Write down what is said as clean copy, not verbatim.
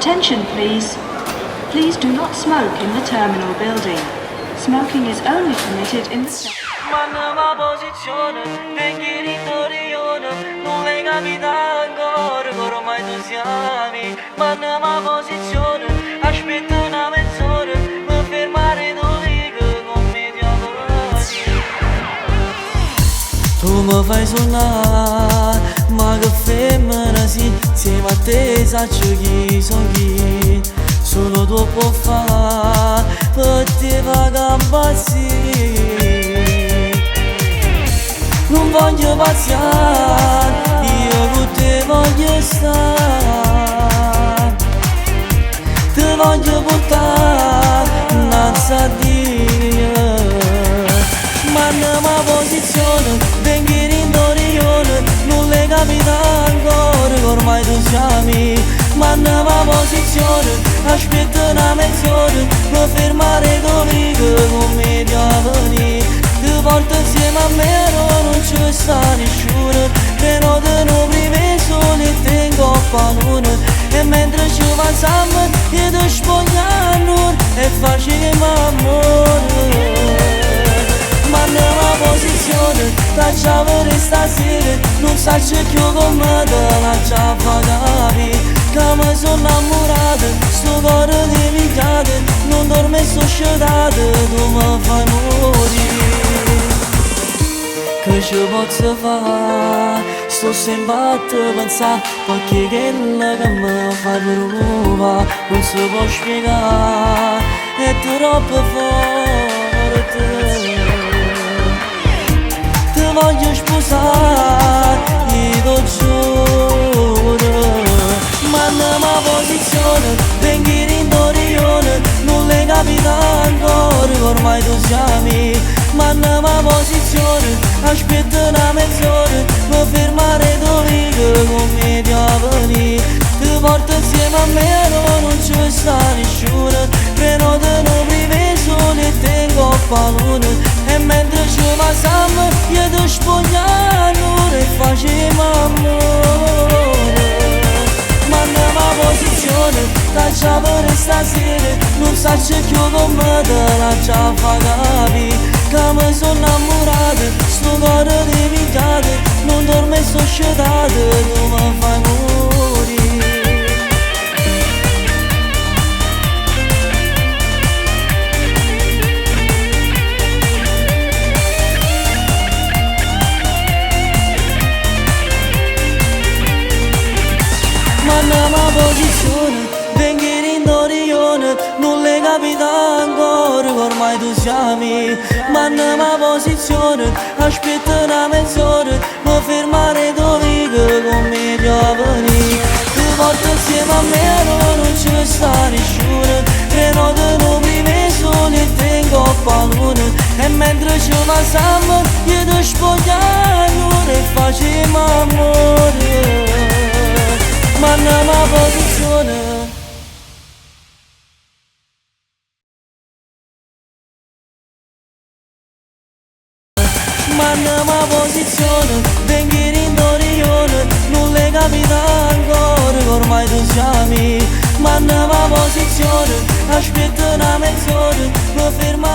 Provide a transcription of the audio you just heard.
Attention please. Please do not smoke in the terminal building. Smoking is only permitted in the... Manama posizione, venghi ritorione, non le capita ancora, che ormai tu siami. Manama posizione, aspetta una mezz'ora, per fermare dove che con me ti avanti. Tu mi fai suonare, ma che femmina sì, insieme a te saccio chi sono chi. Solo tu puoi fare, per te fa gamba sì. Non voglio passare, io con te voglio stare. Te voglio portare innanzi a Dio. Manna posizione, venghi in dorione, non le capita ancora che ormai tu siami. Manna posizione, aspetta una mezz'ora, per fermare dove che con me ti avveni. Ti porto insieme a me, non ci sta nessuno. Prenoto non prive solo e tengo a luna. E mentre ci passiamo io ti spogliamo e facciamo amore. Manna posizione, facciamo stasera, non saccio più come te la già fa capire. Che mi sono innamorato, sto cuore di picchiato, non dorme sto scedato, tu mi fai morire. Che ci posso fare, sto sempre a te pensare, perché quella che mi fa provare non si può spiegare, è troppo forte. Ti voglio sposare, io lo giuro. Manna posizione, venghi in dorione, non le capita ancora che ormai tu siami. Manna posizione, aspetta una mezz'ora, per fermare dove che con me ti avveni. Ti porto insieme a me, non ci sta nessuno. Prenoto non prive solo e tengo a luna. E mentre ci passiamo io ti spogliamo e facciamo amore. Manna posizione, facciamo stasera, non saccio più come te la già fa capire. Che mi sono innamorato, sto cuore di picchiato, non dorme sto scedato, tu mi fai morire. Manna posizione, venghi in dorione, non le capita ancora che ormai tu siami. Manna posizione, aspetta una mezz'ora, per fermare dove che con me ti avveni. Ti porto insieme a me, non ci sta nessuno. Prenoto non prive solo e tengo a luna. E mentre ci passiamo io ti spogliamo e facciamo amore. Manna posizione. Manna posizione, venghi in dorione, non le capita ancora che ormai tu siami. Manna posizione, aspetta una mezz'ora, per fermare